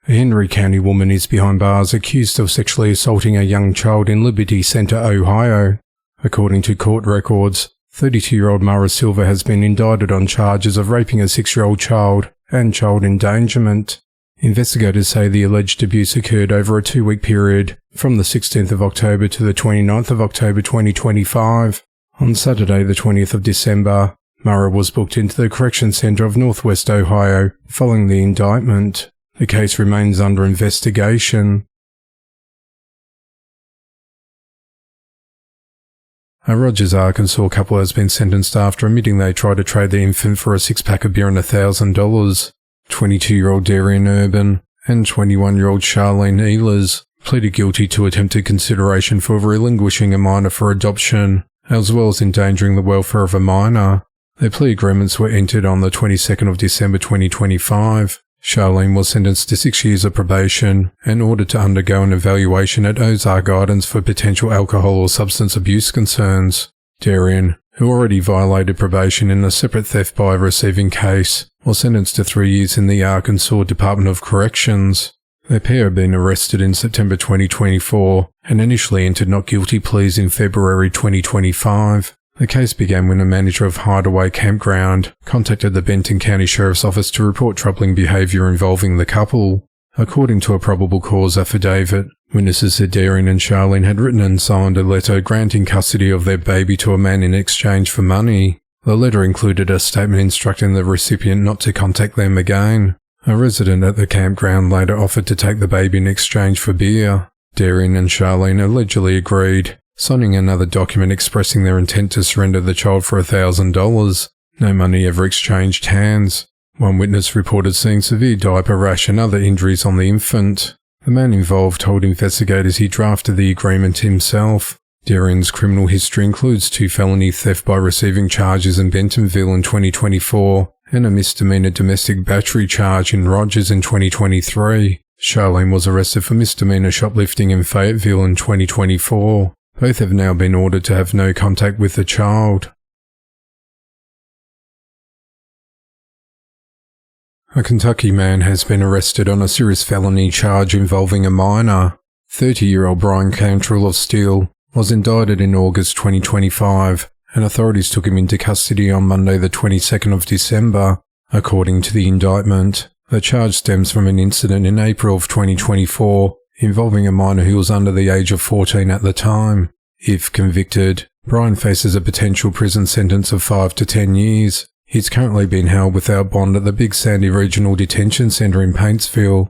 A Henry County woman is behind bars accused of sexually assaulting a young child in Liberty Center, Ohio. According to court records, 32-year-old Mara Silva has been indicted on charges of raping a 6-year-old child and child endangerment. Investigators say the alleged abuse occurred over a 2-week period from the 16th of October to the 29th of October 2025. On Saturday, the 20th of December, Mara was booked into the Correction Center of Northwest Ohio following the indictment. The case remains under investigation. A Rogers, Arkansas couple has been sentenced after admitting they tried to trade the infant for a 6-pack of beer and $1,000. 22-year-old Darien Urban and 21-year-old Shalene Ehlers pleaded guilty to attempted consideration for relinquishing a minor for adoption, as well as endangering the welfare of a minor. Their plea agreements were entered on the 22nd of December 2025. Shalene was sentenced to 6 years of probation and ordered to undergo an evaluation at Ozark Gardens for potential alcohol or substance abuse concerns. Darien, who already violated probation in a separate theft by receiving case, was sentenced to 3 years in the Arkansas Department of Corrections. Their pair had been arrested in September 2024 and initially entered not guilty pleas in February 2025. The case began when a manager of Hideaway Campground contacted the Benton County Sheriff's Office to report troubling behavior involving the couple. According to a probable cause affidavit, witnesses said Darien and Shalene had written and signed a letter granting custody of their baby to a man in exchange for money. The letter included a statement instructing the recipient not to contact them again. A resident at the campground later offered to take the baby in exchange for beer. Darien and Shalene allegedly agreed, signing another document expressing their intent to surrender the child for $1,000. No money ever exchanged hands. One witness reported seeing severe diaper rash and other injuries on the infant. The man involved told investigators he drafted the agreement himself. Darien's criminal history includes 2 felony theft by receiving charges in Bentonville in 2024 and a misdemeanor domestic battery charge in Rogers in 2023. Shalene was arrested for misdemeanor shoplifting in Fayetteville in 2024. Both have now been ordered to have no contact with the child. A Kentucky man has been arrested on a serious felony charge involving a minor. 30-year-old Bryan Cantrell of Steele was indicted in August 2025, and authorities took him into custody on Monday the 22nd of December. According to the indictment, the charge stems from an incident in April of 2024 involving a minor who was under the age of 14 at the time. If convicted, Bryan faces a potential prison sentence of 5 to 10 years. He's currently being held without bond at the Big Sandy Regional Detention Center in Paintsville.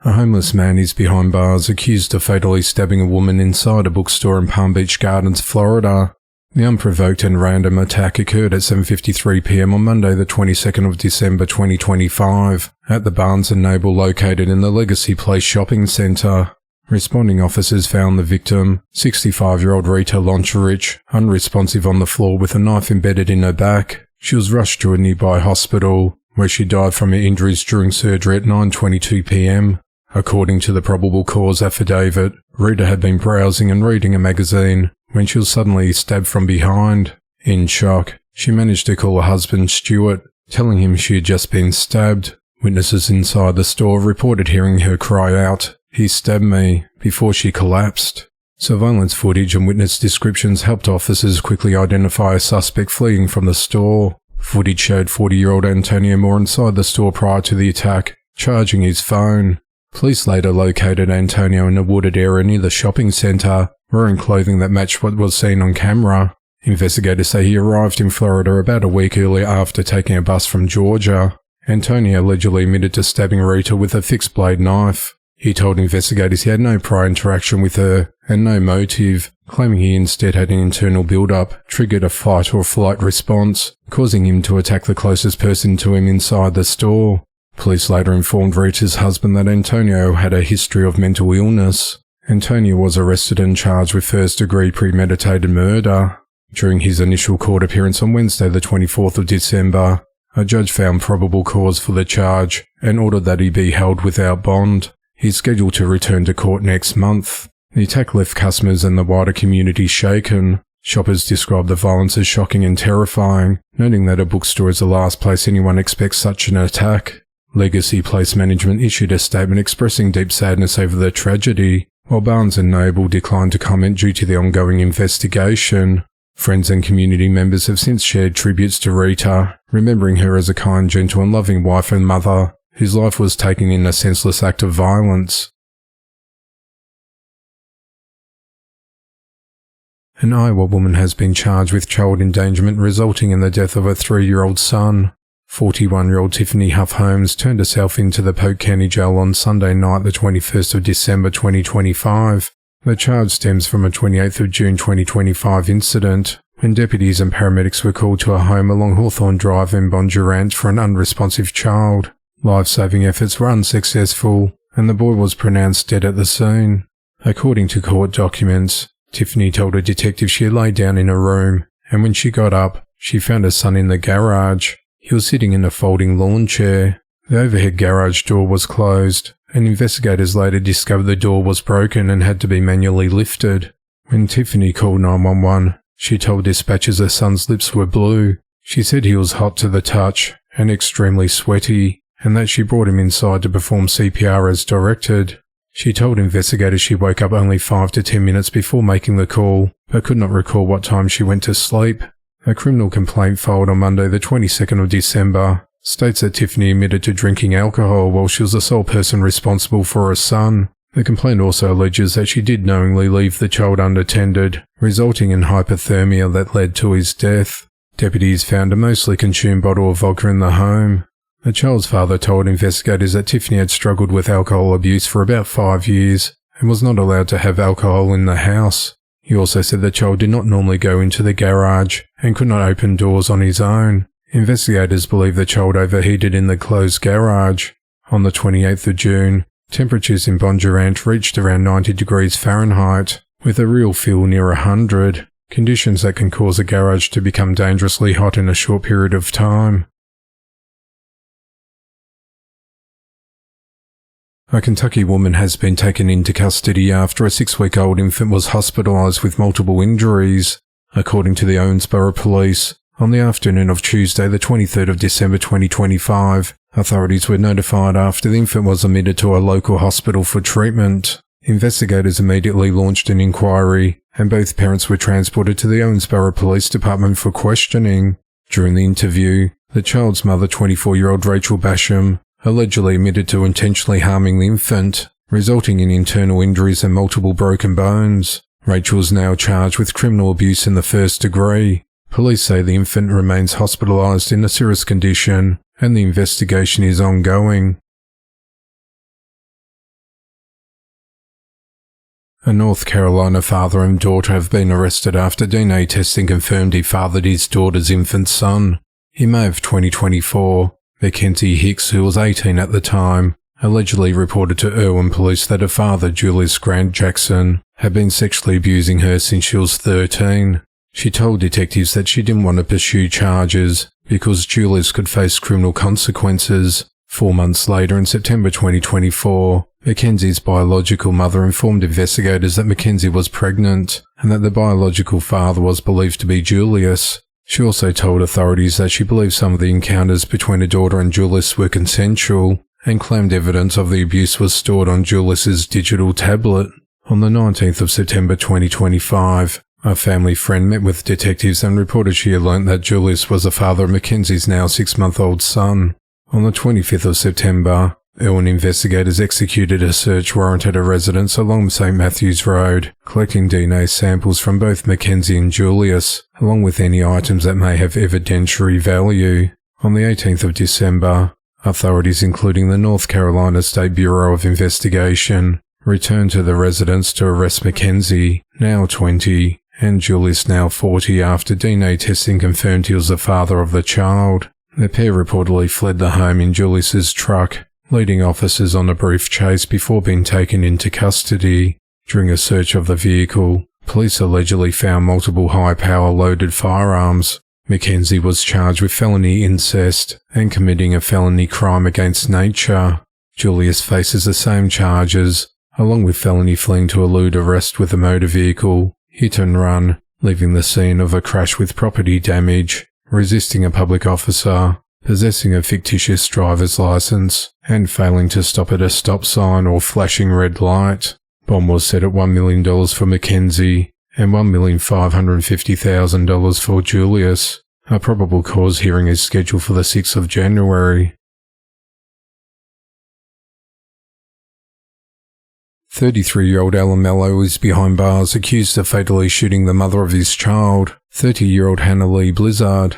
A homeless man is behind bars accused of fatally stabbing a woman inside a bookstore in Palm Beach Gardens, Florida. The unprovoked and random attack occurred at 7:53 p.m. on Monday the 22nd of December 2025 at the Barnes & Noble located in the Legacy Place shopping center. Responding officers found the victim, 65-year-old Rita Loncharich, unresponsive on the floor with a knife embedded in her back. She was rushed to a nearby hospital, where she died from her injuries during surgery at 9:22 p.m. According to the probable cause affidavit, Rita had been browsing and reading a magazine when she was suddenly stabbed from behind. In shock, she managed to call her husband Stuart, telling him she had just been stabbed. Witnesses inside the store reported hearing her cry out, "He stabbed me," before she collapsed. Surveillance footage and witness descriptions helped officers quickly identify a suspect fleeing from the store. Footage showed 40-year-old Antonio Moore inside the store prior to the attack, charging his phone. Police later located Antonio in a wooded area near the shopping center, wearing clothing that matched what was seen on camera. Investigators say he arrived in Florida about a week earlier after taking a bus from Georgia. Antonio allegedly admitted to stabbing Rita with a fixed-blade knife. He told investigators he had no prior interaction with her and no motive, claiming he instead had an internal build-up, triggered a fight or flight response, causing him to attack the closest person to him inside the store. Police later informed Rita's husband that Antonio had a history of mental illness. Antonio was arrested and charged with first-degree premeditated murder. During his initial court appearance on Wednesday the 24th of December, a judge found probable cause for the charge and ordered that he be held without bond. He's scheduled to return to court next month. The attack left customers and the wider community shaken. Shoppers described the violence as shocking and terrifying, noting that a bookstore is the last place anyone expects such an attack. Legacy Place Management issued a statement expressing deep sadness over the tragedy, while Barnes & Noble declined to comment due to the ongoing investigation. Friends and community members have since shared tributes to Rita, remembering her as a kind, gentle and loving wife and mother, whose life was taken in a senseless act of violence. An Iowa woman has been charged with child endangerment resulting in the death of a 3-year-old son. 41-year-old Tiffani Huff-Holmes turned herself into the Polk County Jail on Sunday night, the 21st of December 2025. The charge stems from a 28th of June 2025 incident, when deputies and paramedics were called to a home along Hawthorne Drive in Bondurant for an unresponsive child. Life-saving efforts were unsuccessful, and the boy was pronounced dead at the scene. According to court documents, Tiffany told a detective she had laid down in a room, and when she got up, she found her son in the garage. He was sitting in a folding lawn chair. The overhead garage door was closed, and investigators later discovered the door was broken and had to be manually lifted. When Tiffany called 911, she told dispatchers her son's lips were blue. She said he was hot to the touch and extremely sweaty, and that she brought him inside to perform CPR as directed. She told investigators she woke up only 5 to 10 minutes before making the call, but could not recall what time she went to sleep. A criminal complaint filed on Monday the 22nd of December states that Tiffany admitted to drinking alcohol while she was the sole person responsible for her son. The complaint also alleges that she did knowingly leave the child unattended, resulting in hypothermia that led to his death. Deputies found a mostly consumed bottle of vodka in the home. The child's father told investigators that Tiffany had struggled with alcohol abuse for about 5 years and was not allowed to have alcohol in the house. He also said the child did not normally go into the garage and could not open doors on his own. Investigators believe the child overheated in the closed garage. On the 28th of June, temperatures in Bondurant reached around 90 degrees Fahrenheit, with a real feel near 100, conditions that can cause a garage to become dangerously hot in a short period of time. A Kentucky woman has been taken into custody after a 6-week-old infant was hospitalized with multiple injuries. According to the Owensboro Police, on the afternoon of Tuesday, the 23rd of December 2025, authorities were notified after the infant was admitted to a local hospital for treatment. Investigators immediately launched an inquiry, and both parents were transported to the Owensboro Police Department for questioning. During the interview, the child's mother, 24-year-old Rachel Basham, allegedly admitted to intentionally harming the infant, resulting in internal injuries and multiple broken bones. Rachel is now charged with criminal abuse in the first degree. Police say the infant remains hospitalized in a serious condition, and the investigation is ongoing. A North Carolina father and daughter have been arrested after DNA testing confirmed he fathered his daughter's infant son. In May of 2024, Mackenzie Hicks, who was 18 at the time, allegedly reported to Irwin police that her father, Julius Grant Jackson, had been sexually abusing her since she was 13. She told detectives that she didn't want to pursue charges because Julius could face criminal consequences. 4 months later, in September 2024, Mackenzie's biological mother informed investigators that Mackenzie was pregnant and that the biological father was believed to be Julius. She also told authorities that she believed some of the encounters between her daughter and Julius were consensual and claimed evidence of the abuse was stored on Julius's digital tablet. On the 19th of September 2025, a family friend met with detectives and reported she had learnt that Julius was the father of Mackenzie's now 6-month-old son. On the 25th of September, Irwin investigators executed a search warrant at a residence along St. Matthews Road, collecting DNA samples from both Mackenzie and Julius, along with any items that may have evidentiary value. On the 18th of December, authorities including the North Carolina State Bureau of Investigation returned to the residence to arrest Mackenzie, now 20, and Julius, now 40, after DNA testing confirmed he was the father of the child. The pair reportedly fled the home in Julius's truck, leading officers on a brief chase before being taken into custody. During a search of the vehicle, police allegedly found multiple high-power loaded firearms. Mackenzie was charged with felony incest and committing a felony crime against nature. Julius faces the same charges, along with felony fleeing to elude arrest with a motor vehicle, hit and run, leaving the scene of a crash with property damage, resisting a public officer, possessing a fictitious driver's license, and failing to stop at a stop sign or flashing red light. Bond was set at $1 million for Mackenzie and $1,550,000 for Julius. A probable cause hearing is scheduled for the 6th of January. 33-year-old Alan Mellow is behind bars accused of fatally shooting the mother of his child, 30-year-old Hannah Lee Blizard.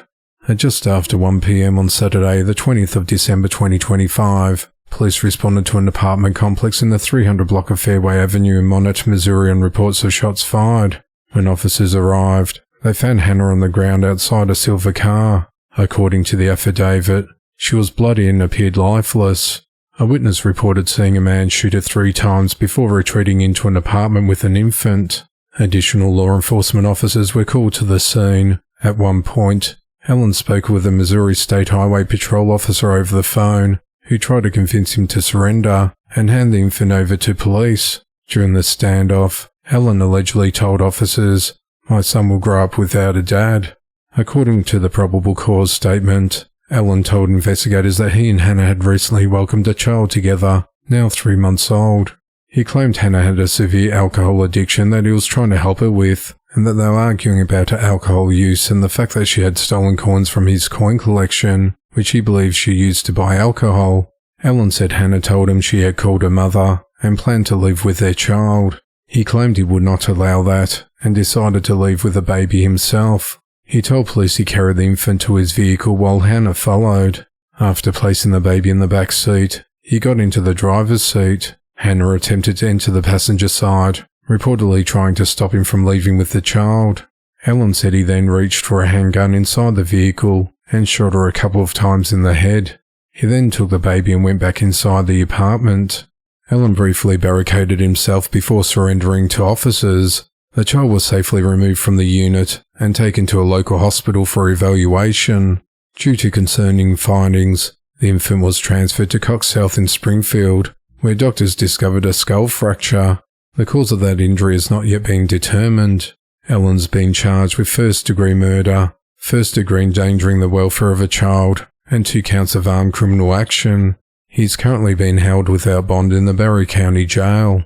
At just after 1 p.m. on Saturday, the 20th of December 2025, police responded to an apartment complex in the 300 block of Fairway Avenue in Monett, Missouri on reports of shots fired. When officers arrived, they found Hannah on the ground outside a Silva car. According to the affidavit, she was bloody and appeared lifeless. A witness reported seeing a man shoot her 3 times before retreating into an apartment with an infant. Additional law enforcement officers were called to the scene. At one point, Alan spoke with a Missouri State Highway Patrol officer over the phone, who tried to convince him to surrender and hand the infant over to police. During the standoff, Alan allegedly told officers, "My son will grow up without a dad." According to the probable cause statement, Alan told investigators that he and Hannah had recently welcomed a child together, now 3 months old. He claimed Hannah had a severe alcohol addiction that he was trying to help her with, and that they were arguing about her alcohol use and the fact that she had stolen coins from his coin collection, which he believed she used to buy alcohol. Alan said Hannah told him she had called her mother and planned to live with their child. He claimed he would not allow that and decided to leave with the baby himself. He told police he carried the infant to his vehicle while Hannah followed. After placing the baby in the back seat, he got into the driver's seat. Hannah attempted to enter the passenger side, reportedly trying to stop him from leaving with the child. Alan said he then reached for a handgun inside the vehicle and shot her a couple of times in the head. He then took the baby and went back inside the apartment. Alan briefly barricaded himself before surrendering to officers. The child was safely removed from the unit and taken to a local hospital for evaluation. Due to concerning findings, the infant was transferred to Cox Health in Springfield, where doctors discovered a skull fracture. The cause of that injury has not yet been determined. Alan's been charged with first-degree murder, first-degree endangering the welfare of a child, and 2 counts of armed criminal action. He's currently being held without bond in the Barry County Jail.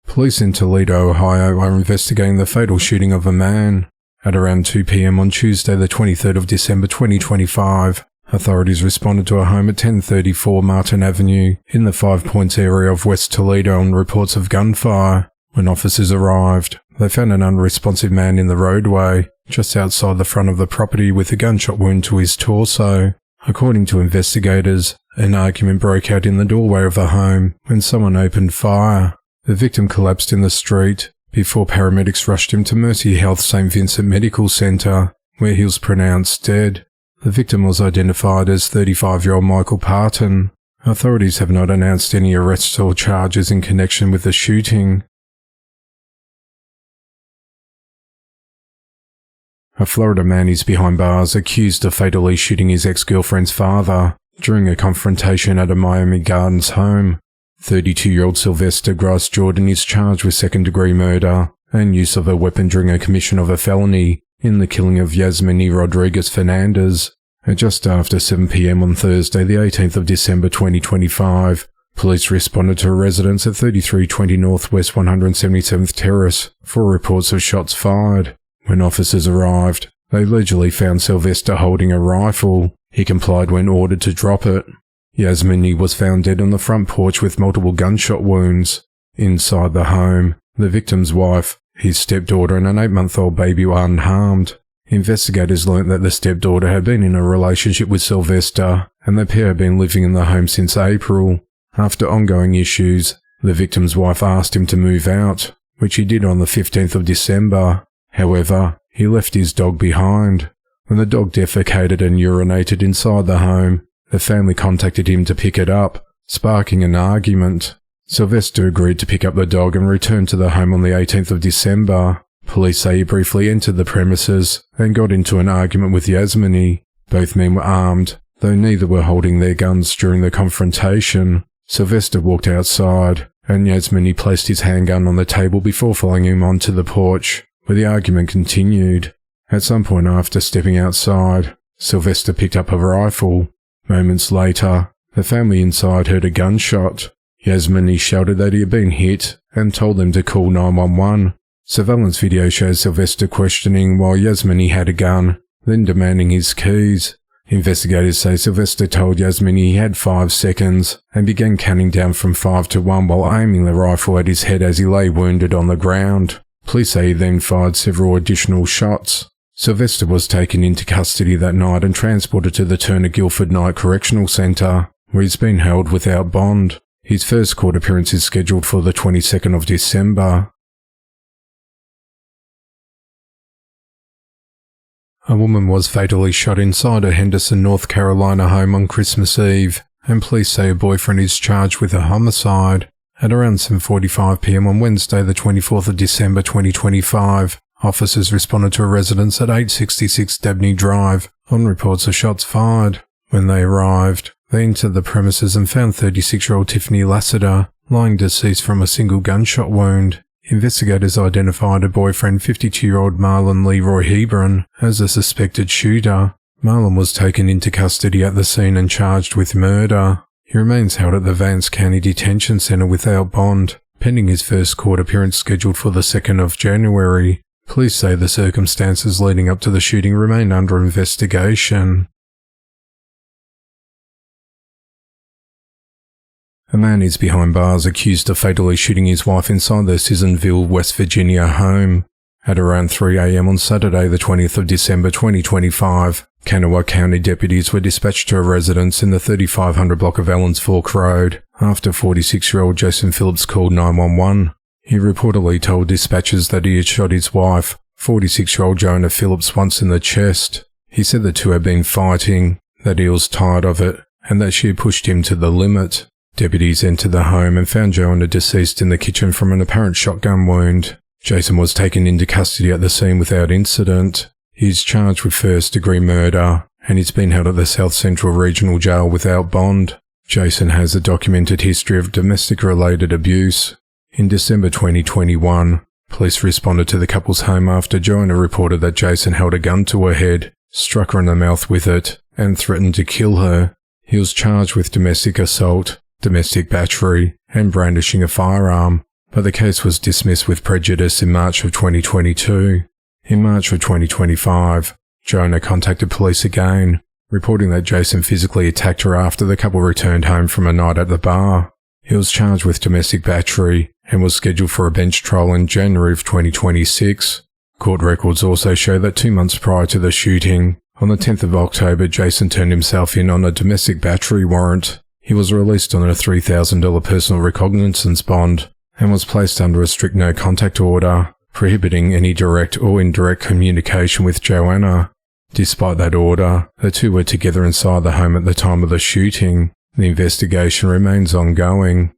Police in Toledo, Ohio are investigating the fatal shooting of a man. At around 2 p.m. on Tuesday the 23rd of December 2025, authorities responded to a home at 1034 Martin Avenue in the 5 Points area of West Toledo on reports of gunfire. When officers arrived, they found an unresponsive man in the roadway, just outside the front of the property with a gunshot wound to his torso. According to investigators, an argument broke out in the doorway of the home when someone opened fire. The victim collapsed in the street before paramedics rushed him to Mercy Health St. Vincent Medical Center, where he was pronounced dead. The victim was identified as 35-year-old Michael Partin. Authorities have not announced any arrests or charges in connection with the shooting. A Florida man is behind bars accused of fatally shooting his ex-girlfriend's father during a confrontation at a Miami Gardens home. 32-year-old Sylvester Grice-Jordan is charged with second-degree murder and use of a weapon during a commission of a felony in the killing of Yasmini Rodriguez Fernandez. At just after 7 p.m. on Thursday, the 18th of December 2025, police responded to a residence at 3320 Northwest 177th Terrace for reports of shots fired. When officers arrived, they allegedly found Sylvester holding a rifle. He complied when ordered to drop it. Yasmini was found dead on the front porch with multiple gunshot wounds. Inside the home, the victim's wife, his stepdaughter and an 8-month-old baby were unharmed. Investigators learnt that the stepdaughter had been in a relationship with Sylvester, and the pair had been living in the home since April. After ongoing issues, the victim's wife asked him to move out, which he did on the 15th of December. However, he left his dog behind. When the dog defecated and urinated inside the home, the family contacted him to pick it up, sparking an argument. Sylvester agreed to pick up the dog and returned to the home on the 18th of December. Police say he briefly entered the premises and got into an argument with Yasmini. Both men were armed, though neither were holding their guns during the confrontation. Sylvester walked outside, and Yasmini placed his handgun on the table before following him onto the porch, where the argument continued. At some point after stepping outside, Sylvester picked up a rifle. Moments later, the family inside heard a gunshot. Yasmini shouted that he had been hit and told them to call 911. Surveillance video shows Sylvester questioning while Yasmini had a gun, then demanding his keys. Investigators say Sylvester told Yasmini he had 5 seconds and began counting down from 5 to 1 while aiming the rifle at his head as he lay wounded on the ground. Police say he then fired several additional shots. Sylvester was taken into custody that night and transported to the Turner Guilford Night Correctional Centre, where he's been held without bond. His first court appearance is scheduled for the 22nd of December. A woman was fatally shot inside a Henderson, North Carolina home on Christmas Eve, and police say her boyfriend is charged with a homicide. At around 7:45 p.m. on Wednesday the 24th of December 2025, officers responded to a residence at 866 Dabney Drive on reports of shots fired. When they arrived, they entered the premises and found 36-year-old Tiffany Lassiter lying deceased from a single gunshot wound. Investigators identified her boyfriend, 52-year-old Marlon Leroy Hebron, as a suspected shooter. Marlon was taken into custody at the scene and charged with murder. He remains held at the Vance County Detention Center without bond, pending his first court appearance scheduled for the 2nd of January. Police say the circumstances leading up to the shooting remain under investigation. A man is behind bars accused of fatally shooting his wife inside their Sissonville, West Virginia home. At around 3 a.m. on Saturday the 20th of December 2025, Kanawha County deputies were dispatched to a residence in the 3500 block of Allens Fork Road after 46-year-old Jason Phillips called 911. He reportedly told dispatchers that he had shot his wife, 46-year-old Joanna Phillips, once in the chest. He said the two had been fighting, that he was tired of it, and that she had pushed him to the limit. Deputies entered the home and found Joanna deceased in the kitchen from an apparent shotgun wound. Jason was taken into custody at the scene without incident. He is charged with first-degree murder, and he's been held at the South Central Regional Jail without bond. Jason has a documented history of domestic-related abuse. In December 2021, police responded to the couple's home after Joanna reported that Jason held a gun to her head, struck her in the mouth with it, and threatened to kill her. He was charged with domestic assault, domestic battery, and brandishing a firearm, but the case was dismissed with prejudice in March of 2022. In March of 2025, Joanna contacted police again, reporting that Jason physically attacked her after the couple returned home from a night at the bar. He was charged with domestic battery and was scheduled for a bench trial in January of 2026. Court records also show that 2 months prior to the shooting, on the 10th of October, Jason turned himself in on a domestic battery warrant. He was released on a $3,000 personal recognizance bond and was placed under a strict no-contact order, prohibiting any direct or indirect communication with Joanna. Despite that order, the two were together inside the home at the time of the shooting. The investigation remains ongoing.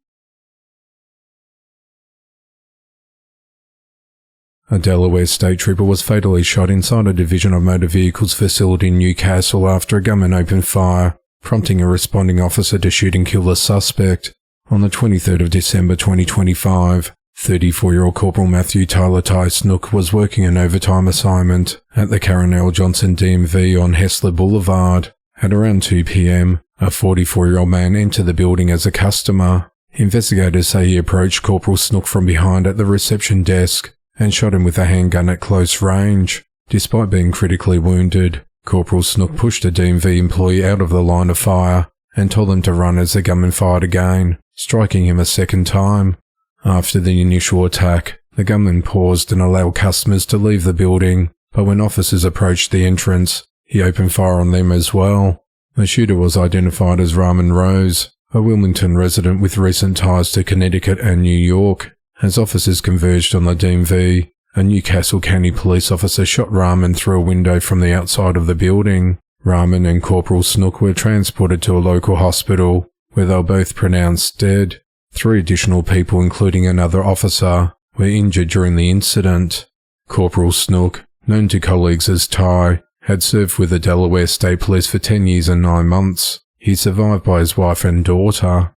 A Delaware state trooper was fatally shot inside a Division of Motor Vehicles facility in Newcastle after a gunman opened fire, prompting a responding officer to shoot and kill the suspect. On the 23rd of December 2025, 34-year-old Corporal Matthew Tyler Ty Snook was working an overtime assignment at the Karen L. Johnson DMV on Hessler Boulevard. At around 2 p.m., a 44-year-old man entered the building as a customer. Investigators say he approached Corporal Snook from behind at the reception desk and shot him with a handgun at close range. Despite being critically wounded, Corporal Snook pushed a DMV employee out of the line of fire and told them to run as the gunman fired again, striking him a second time. After the initial attack, the gunman paused and allowed customers to leave the building, but when officers approached the entrance, he opened fire on them as well. The shooter was identified as Raman Rose, a Wilmington resident with recent ties to Connecticut and New York. As officers converged on the DMV, a Newcastle County police officer shot Raman through a window from the outside of the building. Raman and Corporal Snook were transported to a local hospital, where they were both pronounced dead. 3 additional people, including another officer, were injured during the incident. Corporal Snook, known to colleagues as Ty, had served with the Delaware State Police for 10 years and 9 months. He survived by his wife and daughter.